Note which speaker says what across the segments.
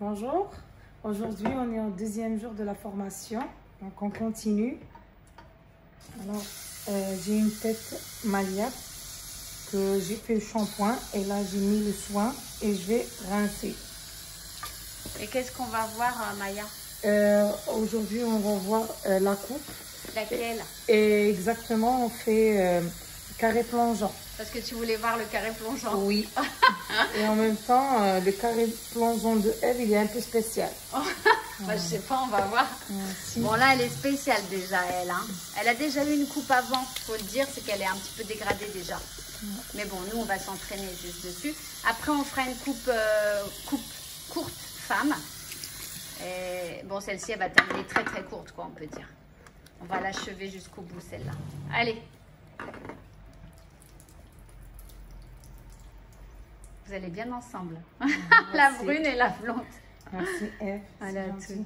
Speaker 1: Bonjour, aujourd'hui on est au deuxième jour de la formation, donc on continue. Alors j'ai une tête maillade que j'ai fait le shampoing et là j'ai mis le soin et je vais rincer.
Speaker 2: Et qu'est-ce qu'on va voir, Maya?
Speaker 1: Aujourd'hui on va voir la coupe.
Speaker 2: Laquelle?
Speaker 1: Et exactement on fait carré plongeant.
Speaker 2: Parce que tu voulais voir le carré plongeant.
Speaker 1: Oui. Et en même temps, le carré plongeant de Eve, il est un peu spécial.
Speaker 2: Bah, je sais pas, on va voir.
Speaker 1: Si.
Speaker 2: Bon, là, elle est spéciale déjà, elle. Hein. Elle a déjà eu une coupe avant, faut le dire, c'est qu'elle est un petit peu dégradée déjà. Mais bon, nous, on va s'entraîner juste dessus. Après, on fera une coupe courte femme. Et bon, celle-ci, elle va terminer très très courte, quoi, on peut dire. On va l'achever jusqu'au bout, celle-là. Allez. Vous allez bien ensemble. La brune et la blonde.
Speaker 1: Merci Eve.
Speaker 2: Voilà, tout.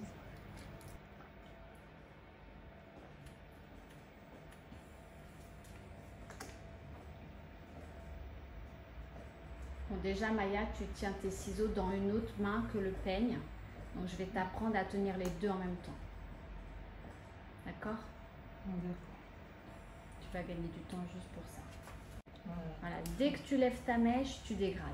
Speaker 2: Bon, déjà, Maya, tu tiens tes ciseaux dans une autre main que le peigne. Donc, je vais t'apprendre à tenir les deux en même temps. D'accord?
Speaker 1: D'accord.
Speaker 2: Tu vas gagner du temps juste pour ça. Voilà. Dès que tu lèves ta mèche, tu dégrades.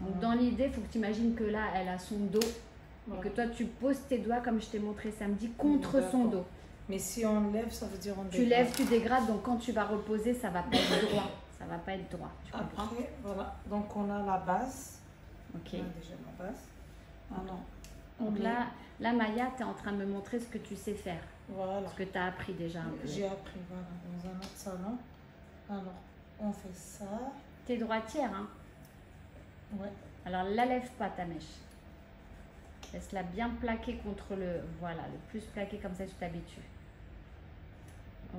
Speaker 2: Donc, dans l'idée, il faut que tu imagines que là, elle a son dos. Et que toi, tu poses tes doigts, comme je t'ai montré samedi, contre son dos.
Speaker 1: Mais si on lève, ça veut dire on dégrade.
Speaker 2: Tu lèves, tu dégrades. Donc, quand tu vas reposer, ça ne va pas être droit. Ça va pas être droit. Tu comprends?
Speaker 1: Après, voilà. Donc, on a la base.
Speaker 2: Ok.
Speaker 1: On a déjà la base. Alors,
Speaker 2: donc là, Maya, tu es en train de me montrer ce que tu sais faire.
Speaker 1: Voilà.
Speaker 2: Ce que tu as appris déjà un peu.
Speaker 1: J'ai appris, voilà, dans un autre salon. Alors, on fait ça.
Speaker 2: Tu es droitière, hein?
Speaker 1: Ouais.
Speaker 2: Alors, la lève pas ta mèche. Laisse-la bien plaquer contre le... Voilà, le plus plaqué comme ça, tu t'habitues.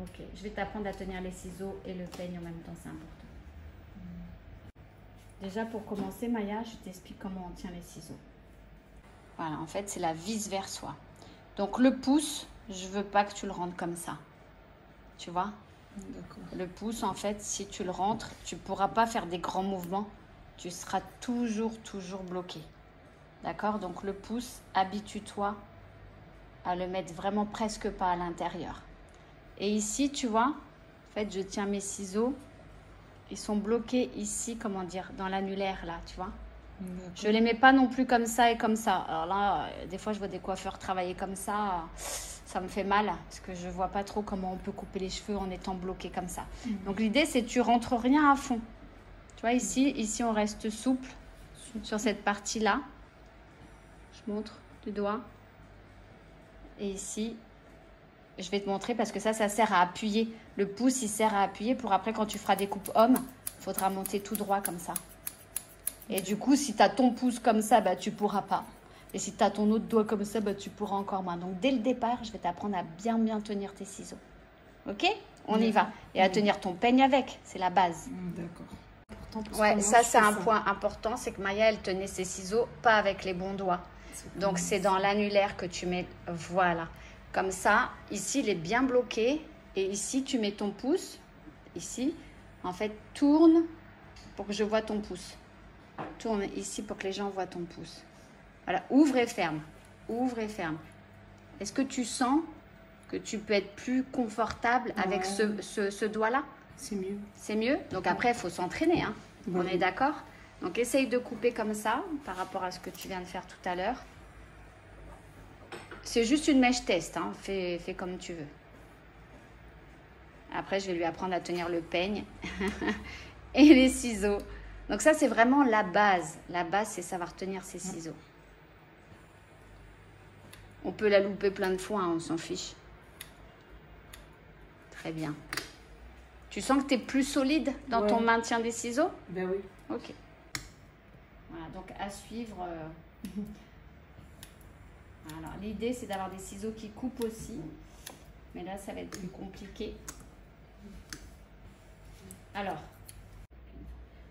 Speaker 2: Ok, je vais t'apprendre à tenir les ciseaux et le peigne en même temps, c'est important. Déjà, pour commencer, Maya, je t'explique comment on tient les ciseaux. Voilà, en fait, c'est la vis vers soi. Donc, le pouce, je veux pas que tu le rentres comme ça. Tu vois?
Speaker 1: D'accord.
Speaker 2: Le pouce, en fait, si tu le rentres, tu pourras pas faire des grands mouvements. Tu seras toujours bloqué. D'accord? Donc, le pouce, habitue-toi à le mettre vraiment presque pas à l'intérieur. Et ici, tu vois, en fait, je tiens mes ciseaux. Ils sont bloqués ici, comment dire, dans l'annulaire, là, tu vois. Je les mets pas non plus comme ça et comme ça. Alors là, des fois, je vois des coiffeurs travailler comme ça. Ça me fait mal parce que je vois pas trop comment on peut couper les cheveux en étant bloqué comme ça. Donc, l'idée, c'est que tu rentres rien à fond. Tu vois, ici, on reste souple sur cette partie-là. Je montre du doigt. Et ici, je vais te montrer parce que ça sert à appuyer. Le pouce, il sert à appuyer pour après, quand tu feras des coupes hommes, il faudra monter tout droit comme ça. Et du coup, si tu as ton pouce comme ça, bah, tu ne pourras pas. Et si tu as ton autre doigt comme ça, bah, tu pourras encore moins. Donc, dès le départ, je vais t'apprendre à bien tenir tes ciseaux. Ok? On y va. Et à tenir ton peigne avec. C'est la base.
Speaker 1: D'accord.
Speaker 2: Ouais, ça, c'est un point important. C'est que Maya, elle tenait ses ciseaux pas avec les bons doigts. Donc, c'est dans l'annulaire que tu mets. Voilà. Comme ça, ici, il est bien bloqué. Et ici, tu mets ton pouce. Ici, en fait, tourne pour que je vois ton pouce. Tourne ici pour que les gens voient ton pouce. Voilà, ouvre et ferme. Ouvre et ferme. Est-ce que tu sens que tu peux être plus confortable avec ce doigt-là?
Speaker 1: C'est mieux.
Speaker 2: C'est mieux? Donc après, il faut s'entraîner. Hein. On est d'accord? Donc, essaye de couper comme ça par rapport à ce que tu viens de faire tout à l'heure. C'est juste une mèche test. Hein. Fais comme tu veux. Après, je vais lui apprendre à tenir le peigne et les ciseaux. Donc ça, c'est vraiment la base. La base, c'est savoir tenir ses ciseaux. On peut la louper plein de fois, hein, on s'en fiche. Très bien. Tu sens que tu es plus solide dans ton maintien des ciseaux?
Speaker 1: Ben oui.
Speaker 2: Ok. Voilà, donc à suivre. Alors, l'idée, c'est d'avoir des ciseaux qui coupent aussi. Mais là, ça va être plus compliqué. Alors,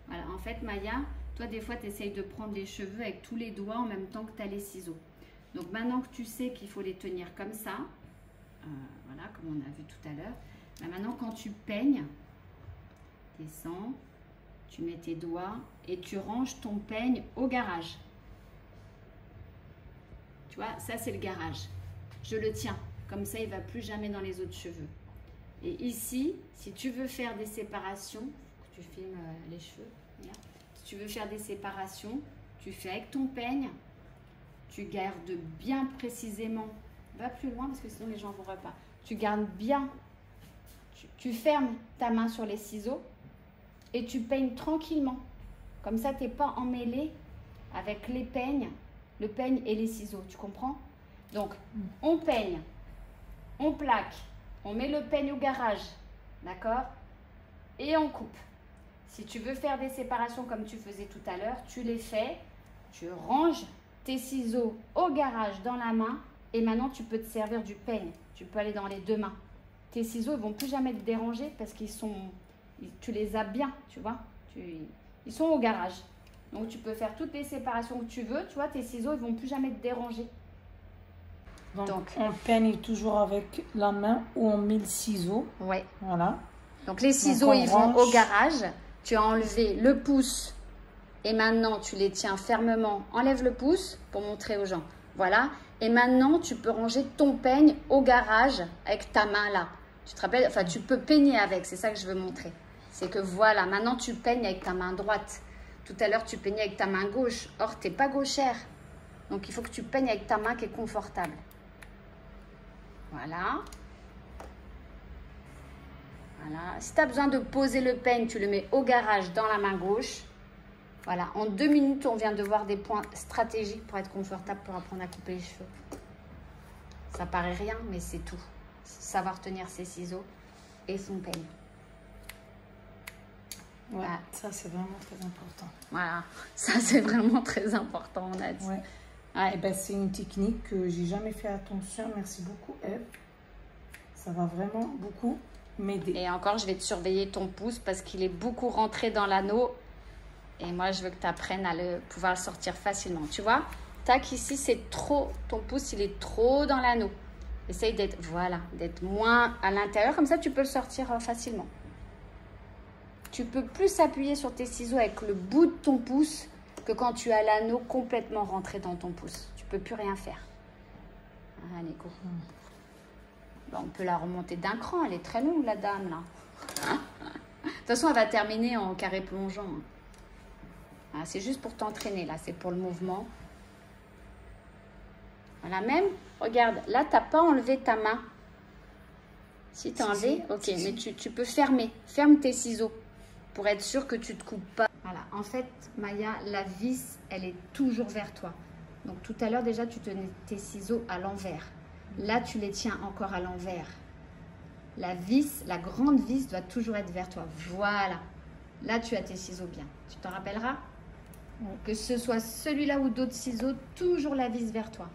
Speaker 2: voilà, en fait, Maya, toi, des fois, tu essayes de prendre les cheveux avec tous les doigts en même temps que tu as les ciseaux. Donc, maintenant que tu sais qu'il faut les tenir comme ça, voilà, comme on a vu tout à l'heure, ben maintenant, quand tu peignes, descends, tu mets tes doigts et tu ranges ton peigne au garage. Tu vois, ça c'est le garage. Je le tiens, comme ça il ne va plus jamais dans les autres cheveux. Et ici, si tu veux faire des séparations, tu filmes les cheveux, regarde. Si tu veux faire des séparations, tu fais avec ton peigne, tu gardes bien précisément, va plus loin parce que sinon les gens ne verront pas. Tu gardes bien, tu fermes ta main sur les ciseaux et tu peignes tranquillement. Comme ça, tu n'es pas emmêlé avec les peignes, le peigne et les ciseaux, tu comprends? Donc, on peigne, on plaque, on met le peigne au garage, d'accord? Et on coupe. Si tu veux faire des séparations comme tu faisais tout à l'heure, tu les fais, tu ranges tes ciseaux au garage dans la main et maintenant tu peux te servir du peigne. Tu peux aller dans les deux mains. Tes ciseaux ne vont plus jamais te déranger parce qu'ils sont, tu les as bien, tu vois. Ils sont au garage. Donc tu peux faire toutes les séparations que tu veux, tu vois, tes ciseaux ne vont plus jamais te déranger.
Speaker 1: Donc on peigne toujours avec la main ou on met le ciseau.
Speaker 2: Ouais.
Speaker 1: Voilà.
Speaker 2: Donc les ciseaux, ils vont au garage. Tu as enlevé le pouce et maintenant tu les tiens fermement. Enlève le pouce pour montrer aux gens. Voilà. Et maintenant tu peux ranger ton peigne au garage avec ta main là. Tu te rappelles? Enfin, tu peux peigner avec. C'est ça que je veux montrer. C'est que voilà, maintenant tu peignes avec ta main droite. Tout à l'heure, tu peignais avec ta main gauche. Or, tu n'es pas gauchère. Donc, il faut que tu peignes avec ta main qui est confortable. Voilà. Voilà. Si tu as besoin de poser le peigne, tu le mets au garage dans la main gauche. Voilà. En 2 minutes, on vient de voir des points stratégiques pour être confortable pour apprendre à couper les cheveux. Ça paraît rien, mais c'est tout. Savoir tenir ses ciseaux et son peigne.
Speaker 1: Ouais, voilà. Ça c'est vraiment très important.
Speaker 2: Voilà, ça c'est vraiment très important, on a dit.
Speaker 1: Ouais. Ouais. Et ben, c'est une technique que j'ai jamais fait attention. Merci beaucoup, Eve. Ça va vraiment beaucoup m'aider.
Speaker 2: Et encore, je vais te surveiller ton pouce parce qu'il est beaucoup rentré dans l'anneau. Et moi, je veux que tu apprennes à pouvoir le sortir facilement. Tu vois, tac, ici, c'est trop. Ton pouce, il est trop dans l'anneau. Essaye d'être, voilà, d'être moins à l'intérieur. Comme ça, tu peux le sortir facilement. Tu peux plus appuyer sur tes ciseaux avec le bout de ton pouce que quand tu as l'anneau complètement rentré dans ton pouce. Tu peux plus rien faire. Allez, go. Bon, on peut la remonter d'un cran. Elle est très longue, la dame, là. De toute façon, elle va terminer en carré plongeant. Ah, c'est juste pour t'entraîner, là. C'est pour le mouvement. Voilà, même, regarde, là, tu n'as pas enlevé ta main. Si tu as enlevé, ok, mais tu peux fermer. Ferme tes ciseaux pour être sûr que tu ne te coupes pas. Voilà, en fait, Maya, la vis, elle est toujours vers toi. Donc, tout à l'heure, déjà, tu tenais tes ciseaux à l'envers. Là, tu les tiens encore à l'envers. La vis, la grande vis doit toujours être vers toi. Voilà. Là, tu as tes ciseaux bien. Tu t'en rappelleras? Que ce soit celui-là ou d'autres ciseaux, toujours la vis vers toi.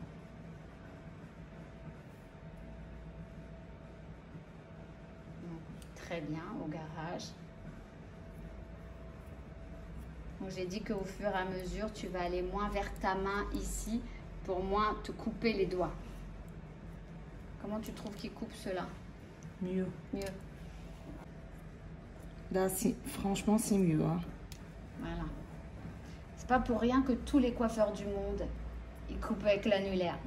Speaker 2: Très bien, au garage. Donc j'ai dit qu'au fur et à mesure, tu vas aller moins vers ta main ici pour moins te couper les doigts. Comment tu trouves qu'il coupe cela?
Speaker 1: Mieux.
Speaker 2: Mieux.
Speaker 1: Là, franchement, c'est mieux. Hein.
Speaker 2: Voilà. C'est pas pour rien que tous les coiffeurs du monde, ils coupent avec l'annulaire.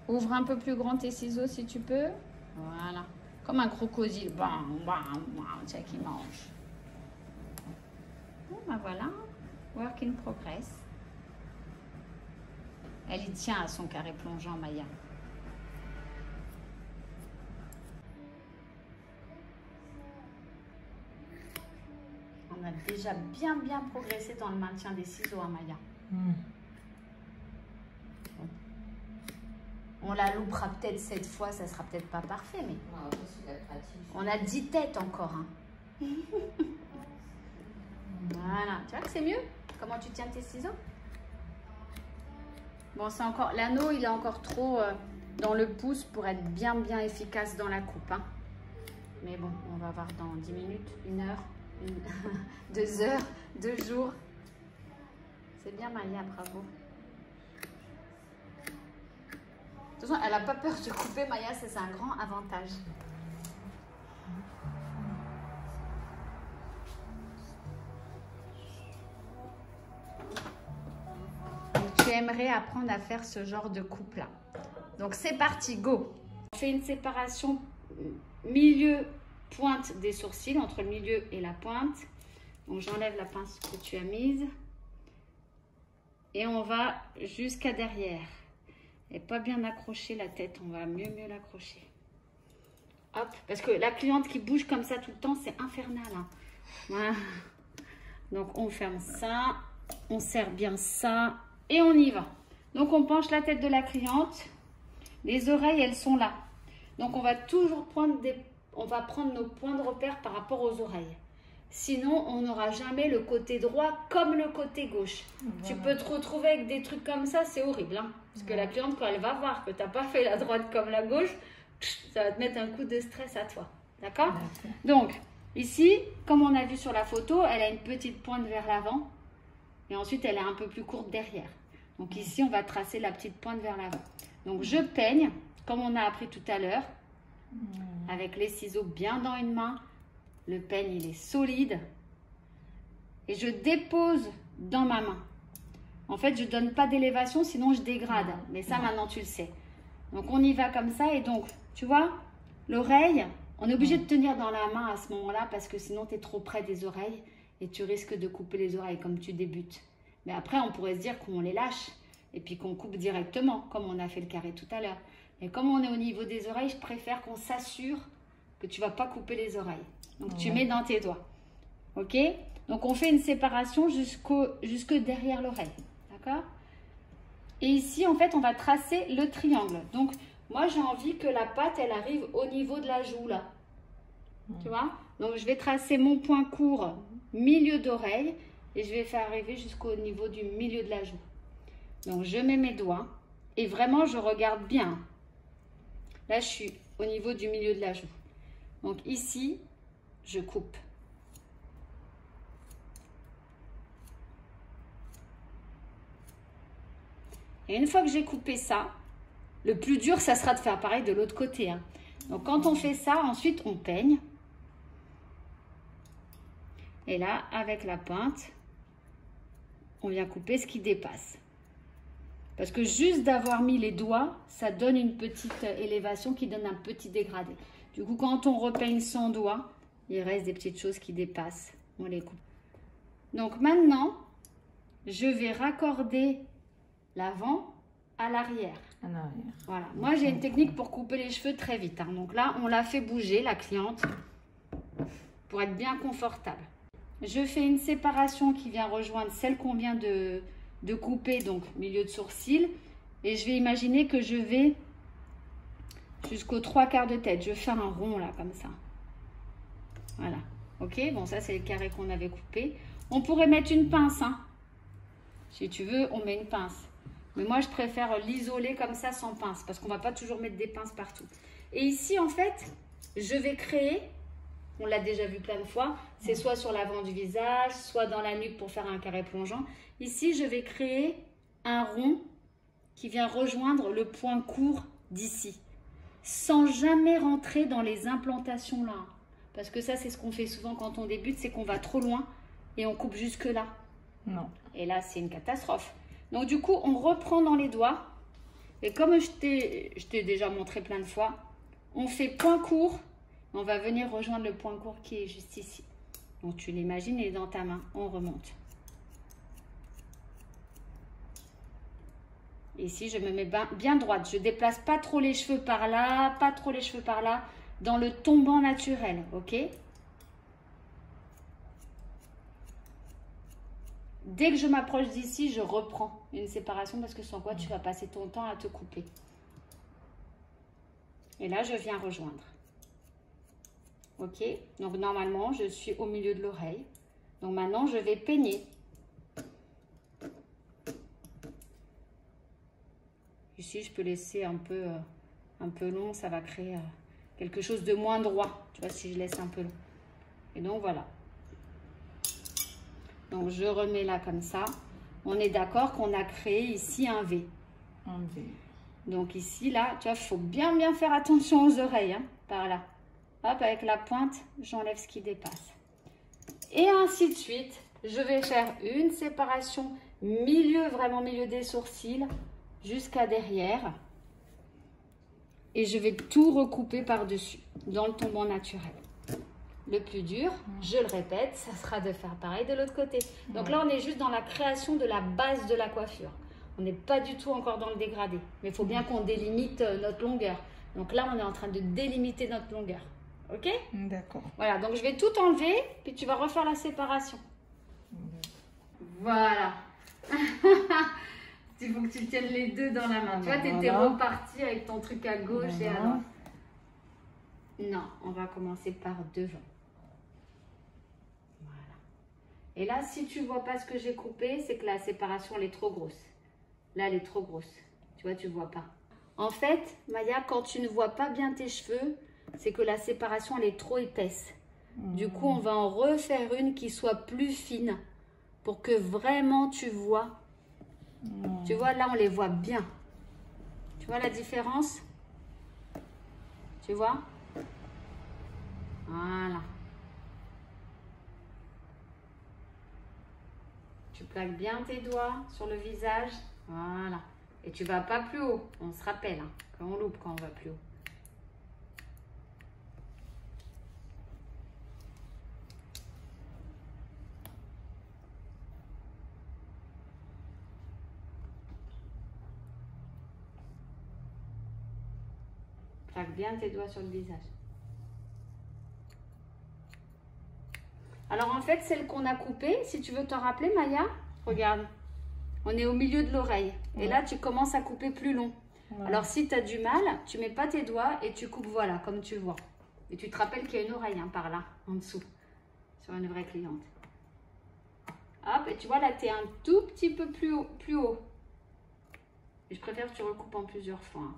Speaker 2: Ouvre un peu plus grand tes ciseaux si tu peux. Voilà. Comme un crocodile. Bam, bam, bam. Tiens, qui mange. Bon, ben voilà. Work in progress. Elle y tient à son carré plongeant, Maya. On a déjà bien progressé dans le maintien des ciseaux, hein, Maya. On la loupera peut-être cette fois, ça sera peut-être pas parfait, mais on a 10 têtes encore. Hein. Voilà, tu vois que c'est mieux? Comment tu tiens tes ciseaux? Bon, c'est encore l'anneau, il est encore trop dans le pouce pour être bien efficace dans la coupe. Hein. Mais bon, on va voir dans 10 minutes, 1 heure, 2 heures, 2 jours. C'est bien, Maya, bravo. De toute façon, elle n'a pas peur de couper, Maya, c'est un grand avantage. tu aimerais apprendre à faire ce genre de coupe-là. Donc, c'est parti, go! On fait une séparation milieu pointe des sourcils, entre le milieu et la pointe. Donc, j'enlève la pince que tu as mise. Et on va jusqu'à derrière. Et pas bien accrocher la tête, on va mieux l'accrocher. Hop, parce que la cliente qui bouge comme ça tout le temps, c'est infernal. Hein. Voilà. Donc, on ferme ça, on serre bien ça et on y va. Donc, on penche la tête de la cliente. Les oreilles, elles sont là. Donc, on va toujours prendre nos points de repère par rapport aux oreilles. Sinon, on n'aura jamais le côté droit comme le côté gauche. Voilà. Tu peux te retrouver avec des trucs comme ça, c'est horrible. Hein, parce que la cliente, quand elle va voir que tu n'as pas fait la droite comme la gauche, ça va te mettre un coup de stress à toi. D'accord? Donc, ici, comme on a vu sur la photo, elle a une petite pointe vers l'avant. Et ensuite, elle est un peu plus courte derrière. Donc ici, on va tracer la petite pointe vers l'avant. Donc, je peigne, comme on a appris tout à l'heure, avec les ciseaux bien dans une main. Le peigne, il est solide. Et je dépose dans ma main. En fait, je ne donne pas d'élévation, sinon je dégrade. Mais ça, maintenant, tu le sais. Donc, on y va comme ça. Et donc, tu vois, l'oreille, on est obligé de tenir dans la main à ce moment-là parce que sinon, tu es trop près des oreilles et tu risques de couper les oreilles comme tu débutes. Mais après, on pourrait se dire qu'on les lâche et puis qu'on coupe directement, comme on a fait le carré tout à l'heure. Et comme on est au niveau des oreilles, je préfère qu'on s'assure que tu ne vas pas couper les oreilles. Donc, tu mets dans tes doigts. OK? Donc, on fait une séparation jusque derrière l'oreille. D'accord? Et ici, en fait, on va tracer le triangle. Donc, moi, j'ai envie que la patte, elle arrive au niveau de la joue, là. Tu vois? Donc, je vais tracer mon point court, milieu d'oreille, et je vais faire arriver jusqu'au niveau du milieu de la joue. Donc, je mets mes doigts, et vraiment, je regarde bien. Là, je suis au niveau du milieu de la joue. Donc, ici, je coupe. Et une fois que j'ai coupé ça, le plus dur, ça sera de faire pareil de l'autre côté. Hein. Donc, quand on fait ça, ensuite, on peigne. Et là, avec la pointe, on vient couper ce qui dépasse. Parce que juste d'avoir mis les doigts, ça donne une petite élévation qui donne un petit dégradé. Du coup, quand on repeigne sans doigt, il reste des petites choses qui dépassent. On les coupe. Donc maintenant, je vais raccorder l'avant à l'arrière. Voilà. Moi, j'ai une technique pour couper les cheveux très vite. Hein. Donc là, on la fait bouger, la cliente, pour être bien confortable. Je fais une séparation qui vient rejoindre celle qu'on vient de couper, donc milieu de sourcil. Et je vais imaginer que je vais jusqu'aux 3/4 de tête. Je fais un rond là, comme ça. Voilà. Ok, bon, ça, c'est le carré qu'on avait coupé. On pourrait mettre une pince, hein. Si tu veux, on met une pince. Mais moi, je préfère l'isoler comme ça, sans pince, parce qu'on ne va pas toujours mettre des pinces partout. Et ici, en fait, je vais créer, on l'a déjà vu plein de fois, c'est soit sur l'avant du visage, soit dans la nuque pour faire un carré plongeant. Ici, je vais créer un rond qui vient rejoindre le point court d'ici, sans jamais rentrer dans les implantations là. Parce que ça, c'est ce qu'on fait souvent quand on débute, c'est qu'on va trop loin et on coupe jusque là.
Speaker 1: Non.
Speaker 2: Et là, c'est une catastrophe. Donc, du coup, on reprend dans les doigts. Et comme je t'ai déjà montré plein de fois, on fait point court. On va venir rejoindre le point court qui est juste ici. Donc, tu l'imagines, il est dans ta main. On remonte. Ici, je me mets bien droite. Je ne déplace pas trop les cheveux par là, pas trop les cheveux par là. Dans le tombant naturel, ok? Dès que je m'approche d'ici, je reprends une séparation parce que sans quoi tu vas passer ton temps à te couper. Et là, je viens rejoindre. Ok? Donc, normalement, je suis au milieu de l'oreille. Donc, maintenant, je vais peigner. Ici, je peux laisser un peu long. Ça va créer quelque chose de moins droit. Tu vois, si je laisse un peu long. Et donc, voilà. Donc, je remets là comme ça. On est d'accord qu'on a créé ici un V.
Speaker 1: Un V.
Speaker 2: Donc, ici, là, tu vois, il faut bien faire attention aux oreilles, hein, par là. Hop, avec la pointe, j'enlève ce qui dépasse. Et ainsi de suite, je vais faire une séparation milieu, vraiment milieu des sourcils, jusqu'à derrière. Et je vais tout recouper par-dessus, dans le tombant naturel. Le plus dur, je le répète, ça sera de faire pareil de l'autre côté. Donc là, on est juste dans la création de la base de la coiffure. On n'est pas du tout encore dans le dégradé. Mais il faut bien qu'on délimite notre longueur. Donc là, on est en train de délimiter notre longueur. Ok?
Speaker 1: D'accord.
Speaker 2: Voilà, donc je vais tout enlever, puis tu vas refaire la séparation. Voilà. Il faut que tu tiennes les deux dans la main. Tu vois, tu étais reparti avec ton truc à gauche et à droite. Non, on va commencer par devant. Voilà. Et là, si tu ne vois pas ce que j'ai coupé, c'est que la séparation, elle est trop grosse. Là, elle est trop grosse. Tu vois, tu ne vois pas. En fait, Maya, quand tu ne vois pas bien tes cheveux, c'est que la séparation, elle est trop épaisse. Du coup, on va en refaire une qui soit plus fine pour que vraiment tu vois. Tu vois, là, on les voit bien. Tu vois la différence? Tu vois? Voilà. Tu plaques bien tes doigts sur le visage. Voilà. Et tu vas pas plus haut. On se rappelle, hein, qu'on loupe quand on va plus haut. Plaque bien tes doigts sur le visage. Alors en fait, celle qu'on a coupée, si tu veux t'en rappeler, Maya, regarde. On est au milieu de l'oreille. Et là, tu commences à couper plus long. Alors si tu as du mal, tu mets pas tes doigts et tu coupes, voilà, comme tu vois. Et tu te rappelles qu'il y a une oreille hein, par là, en dessous, sur une vraie cliente. Hop, et tu vois là, tu es un tout petit peu plus haut. Et je préfère que tu recoupes en plusieurs fois. Hein.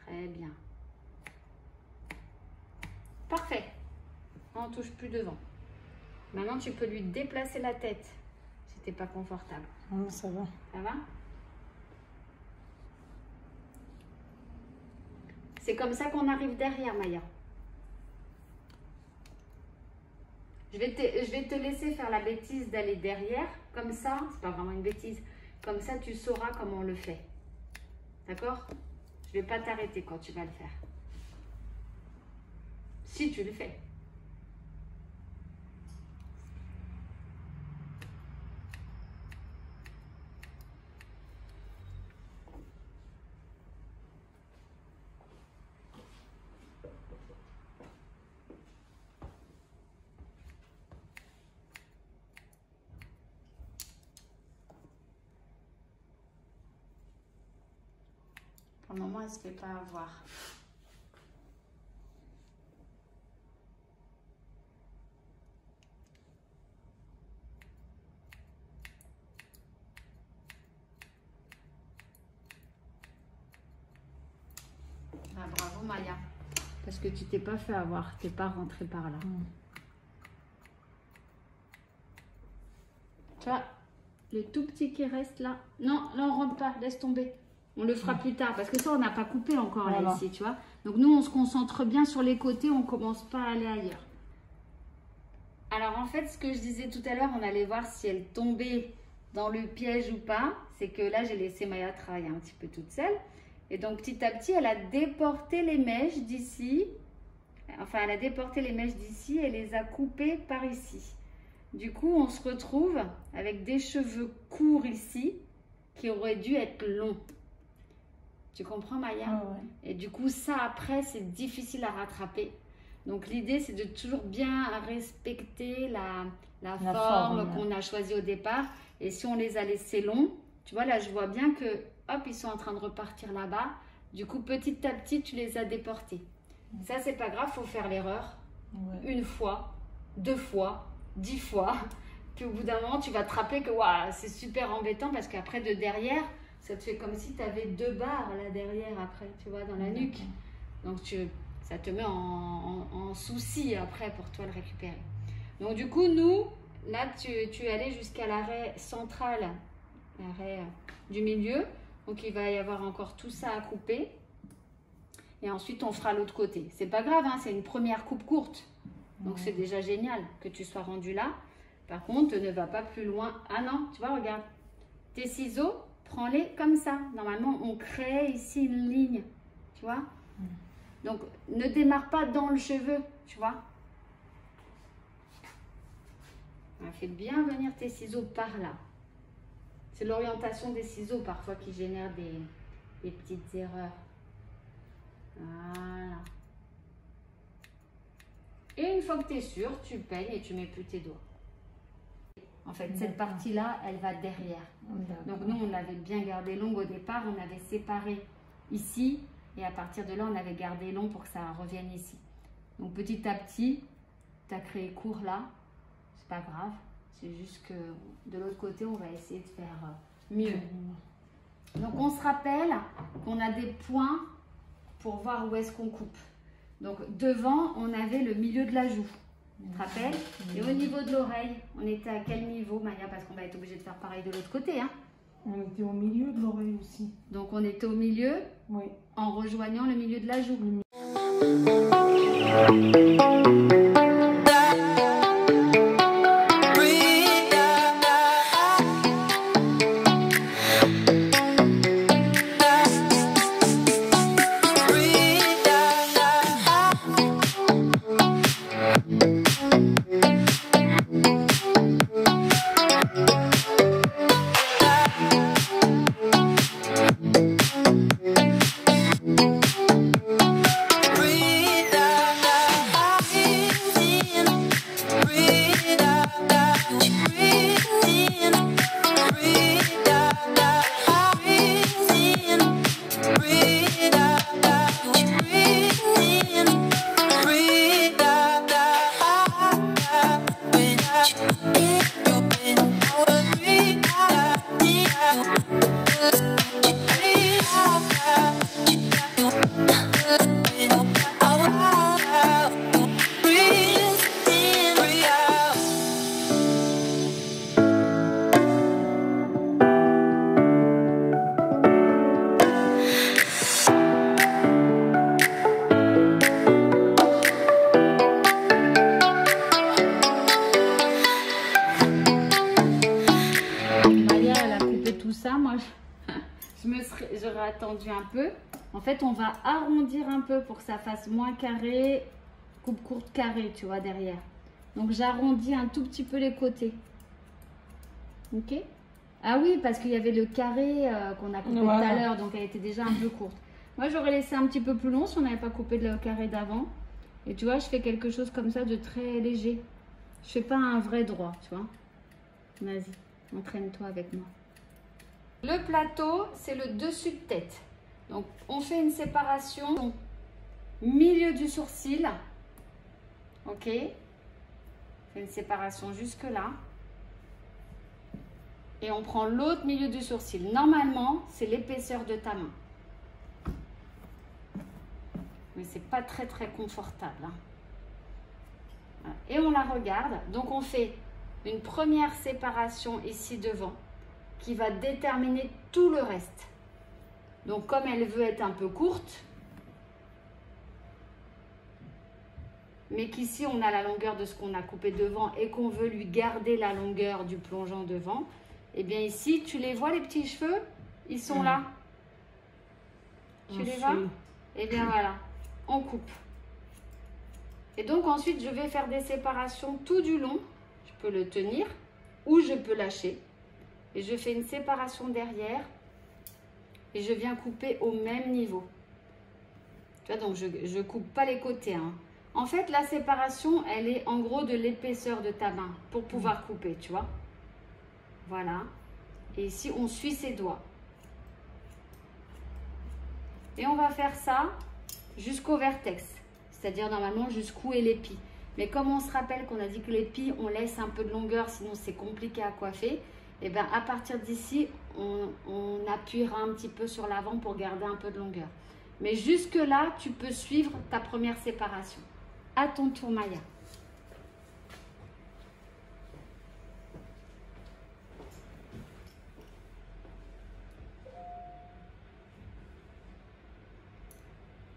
Speaker 2: Très bien. Parfait. On ne touche plus devant. Maintenant, tu peux lui déplacer la tête si tu n'es pas confortable.
Speaker 1: Non, ça va.
Speaker 2: Ça va? C'est comme ça qu'on arrive derrière, Maya. Je vais te laisser faire la bêtise d'aller derrière. Comme ça, c'est pas vraiment une bêtise. Comme ça, tu sauras comment on le fait. D'accord? Je ne vais pas t'arrêter quand tu vas le faire. Si tu le fais. Pour le moment, elle ne se fait pas avoir. Ah, bravo Maya. Parce que tu t'es pas fait avoir, tu n'es pas rentré par là. Tu vois, le tout petit qui reste là. Non, là on rentre pas, laisse tomber. On le fera plus tard parce que ça on n'a pas coupé encore là ici, tu vois. Donc nous on se concentre bien sur les côtés, on commence pas à aller ailleurs. Alors en fait ce que je disais tout à l'heure, on allait voir si elle tombait dans le piège ou pas. C'est que là j'ai laissé Maya travailler un petit peu toute seule. Et donc petit à petit elle a déporté les mèches d'ici. Enfin elle a déporté les mèches d'ici et les a coupées par ici. Du coup on se retrouve avec des cheveux courts ici qui auraient dû être longs. Tu comprends Maya?
Speaker 1: Ouais.
Speaker 2: Et du coup ça après c'est difficile à rattraper. Donc l'idée c'est de toujours bien respecter la forme qu'on a choisie au départ. Et si on les a laissés longs, tu vois là je vois bien que hop ils sont en train de repartir là-bas. Du coup petit à petit tu les as déportés. Ça c'est pas grave, faut faire l'erreur. Une fois, 2 fois, 10 fois. Puis au bout d'un moment tu vas te rappeler que waouh, c'est super embêtant parce qu'après de derrière ça te fait comme si tu avais 2 barres là derrière après, tu vois, dans la nuque. Donc ça te met en souci après pour toi le récupérer. Donc du coup, nous, là, tu es allé jusqu'à l'arrêt central, l'arrêt du milieu. Donc il va y avoir encore tout ça à couper. Et ensuite, on fera l'autre côté. C'est pas grave, hein, c'est une première coupe courte. Donc c'est déjà génial que tu sois rendu là. Par contre, ne va pas plus loin. Ah non, tu vois, regarde. tes ciseaux, prends-les comme ça. Normalement, on crée ici une ligne, tu vois. Donc, ne démarre pas dans le cheveu, tu vois. Fais bien venir tes ciseaux par là. C'est l'orientation des ciseaux parfois qui génère des petites erreurs. Voilà. Et une fois que tu es sûr, tu peignes et tu mets plus tes doigts. En fait, cette partie-là, elle va derrière. Donc nous, on l'avait bien gardé longue au départ. On avait séparé ici. Et à partir de là, on avait gardé long pour que ça revienne ici. Donc petit à petit, tu as créé court là. C'est pas grave. C'est juste que de l'autre côté, on va essayer de faire mieux. Donc on se rappelle qu'on a des points pour voir où est-ce qu'on coupe. Donc devant, on avait le milieu de la joue. Tu te rappelles? Et au niveau de l'oreille, on était à quel niveau, Maya? Parce qu'on va être obligé de faire pareil de l'autre côté. Hein?
Speaker 1: On était au milieu de l'oreille aussi.
Speaker 2: Donc on était au milieu,
Speaker 1: oui,
Speaker 2: en rejoignant le milieu de la joue. J'aurais attendu un peu. En fait, on va arrondir un peu pour que ça fasse moins carré, coupe courte carré, tu vois, derrière. Donc, j'arrondis un tout petit peu les côtés. Ok? Ah oui, parce qu'il y avait le carré qu'on a coupé tout à l'heure, donc elle était déjà un peu courte. Moi, j'aurais laissé un petit peu plus long si on n'avait pas coupé le carré d'avant. Et tu vois, je fais quelque chose comme ça de très léger. Je fais pas un vrai droit, tu vois. Vas-y, entraîne-toi avec moi. Le plateau, c'est le dessus de tête. Donc, on fait une séparation milieu du sourcil. Ok? On fait une séparation jusque là. Et on prend l'autre milieu du sourcil. Normalement, c'est l'épaisseur de ta main. Mais c'est pas très confortable. Hein. Et on la regarde. Donc, on fait une première séparation ici devant, qui va déterminer tout le reste. Donc, comme elle veut être un peu courte, mais qu'ici, on a la longueur de ce qu'on a coupé devant et qu'on veut lui garder la longueur du plongeon devant, et bien ici, tu les vois, les petits cheveux? Ils sont là. Tu les vois? Et bien voilà, on coupe. Et donc, ensuite, je vais faire des séparations tout du long. Je peux le tenir ou je peux lâcher. Et je fais une séparation derrière et je viens couper au même niveau. Tu vois, donc je ne coupe pas les côtés. Hein. En fait, la séparation, elle est en gros de l'épaisseur de ta main pour pouvoir couper, tu vois. Voilà. Et ici, on suit ses doigts. Et on va faire ça jusqu'au vertex. C'est-à-dire normalement jusqu'où est l'épi. Mais comme on se rappelle qu'on a dit que l'épi, on laisse un peu de longueur, sinon c'est compliqué à coiffer. Et bien à partir d'ici, on appuiera un petit peu sur l'avant pour garder un peu de longueur. Mais jusque là, tu peux suivre ta première séparation. À ton tour, Maya.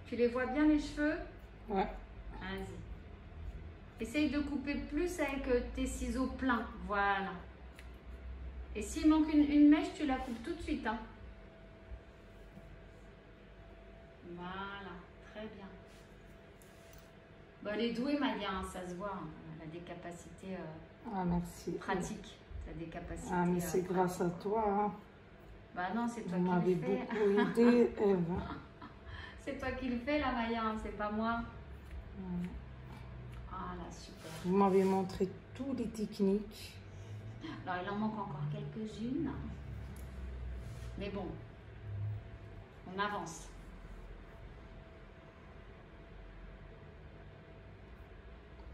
Speaker 2: Tu les vois bien les cheveux?
Speaker 1: Ouais.
Speaker 2: Vas-y. Essaye de couper plus avec tes ciseaux pleins. Voilà. Et s'il manque une mèche, tu la coupes tout de suite. Hein. Voilà, très bien. Bon, elle est douée, Maya, hein, ça se voit. Hein. Elle a des capacités
Speaker 1: merci.
Speaker 2: pratiques. Tu as des capacités.
Speaker 1: Ah, mais c'est grâce à toi. Hein.
Speaker 2: Bah non, c'est toi
Speaker 1: Vous
Speaker 2: qui
Speaker 1: m'avez
Speaker 2: le fais.
Speaker 1: beaucoup aidé, Eve.
Speaker 2: C'est toi qui le fais, la Maya, hein, c'est pas moi. Ah là, super.
Speaker 1: Vous m'avez montré toutes les techniques.
Speaker 2: Alors, il en manque encore quelques-unes. Mais bon, on avance.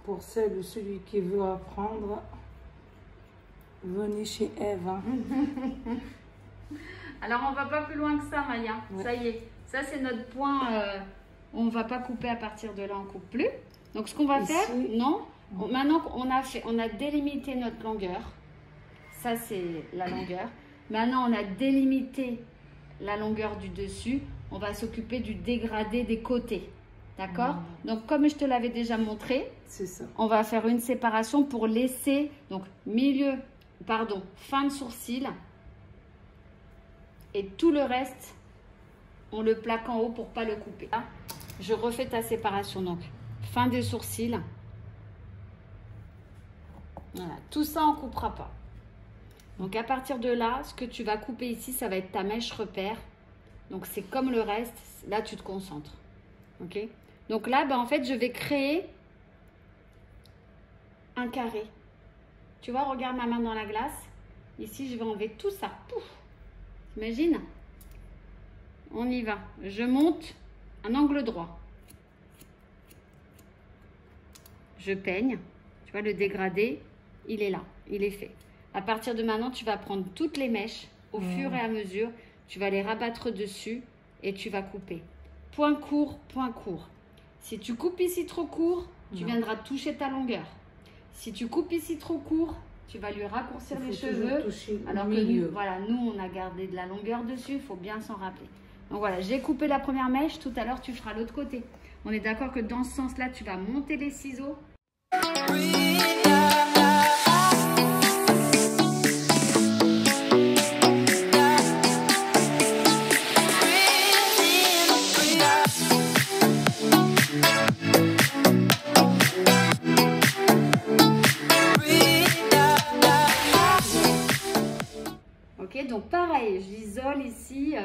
Speaker 1: Pour celle ou celui qui veut apprendre, venez chez Eve. Hein.
Speaker 2: Alors, on va pas plus loin que ça, Maya.
Speaker 1: Ouais.
Speaker 2: Ça y est. Ça, c'est notre point. On va pas couper à partir de là, on coupe plus. Donc, ce qu'on va faire, non. Maintenant qu'on a délimité notre longueur. Ça, c'est la longueur. Maintenant, on a délimité la longueur du dessus. On va s'occuper du dégradé des côtés. D'accord? Donc, comme je te l'avais déjà montré,
Speaker 1: c'est ça.
Speaker 2: On va faire une séparation pour laisser, donc fin de sourcil. Et tout le reste, on le plaque en haut pour pas le couper. Là, je refais ta séparation. Donc, fin des sourcils. Voilà, tout ça, on ne coupera pas. Donc, à partir de là, ce que tu vas couper ici, ça va être ta mèche repère. Donc, c'est comme le reste. Là, tu te concentres. OK? Donc là, en fait, je vais créer un carré. Tu vois, regarde ma main dans la glace. Ici, je vais enlever tout ça. Pouf! T'imagines? On y va. Je monte un angle droit. Je peigne. Tu vois, le dégradé, il est là. Il est fait. À partir de maintenant, tu vas prendre toutes les mèches au fur et à mesure. Tu vas les rabattre dessus et tu vas couper. Point court, point court. Si tu coupes ici trop court, tu viendras toucher ta longueur. Si tu coupes ici trop court, tu vas lui raccourcir les cheveux. Alors que nous, voilà, nous, on a gardé de la longueur dessus, il faut bien s'en rappeler. Donc voilà, j'ai coupé la première mèche, tout à l'heure, tu feras l'autre côté. On est d'accord que dans ce sens-là, tu vas monter les ciseaux. Donc pareil, j'isole ici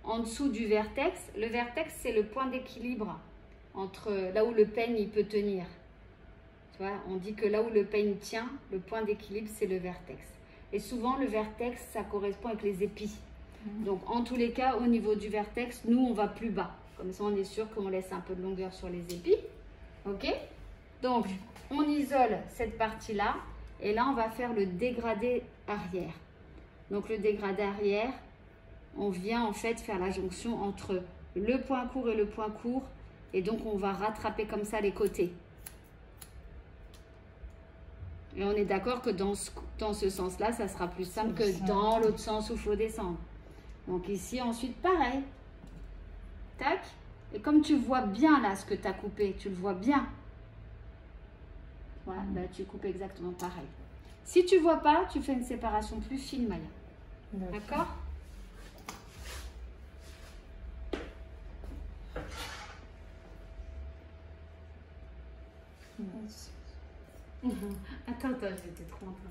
Speaker 2: en dessous du vertex. Le vertex, c'est le point d'équilibre entre là où le peigne il peut tenir. Tu vois, on dit que là où le peigne tient, le point d'équilibre, c'est le vertex. Et souvent, le vertex, ça correspond avec les épis. Donc en tous les cas, au niveau du vertex, nous, on va plus bas. Comme ça, on est sûr qu'on laisse un peu de longueur sur les épis. OK? Donc, on isole cette partie-là. Et là, on va faire le dégradé arrière. Donc le dégradé arrière, on vient en fait faire la jonction entre le point court et le point court. Et donc on va rattraper comme ça les côtés. Et on est d'accord que dans ce sens-là, ça sera plus simple que dans l'autre sens où il faut descendre. Donc ici, ensuite, pareil. Tac. Et comme tu vois bien là ce que tu as coupé, tu le vois bien. Voilà, tu coupes exactement pareil. Si tu ne vois pas, tu fais une séparation plus fine, Maya. D'accord? Attends, j'étais trop en train.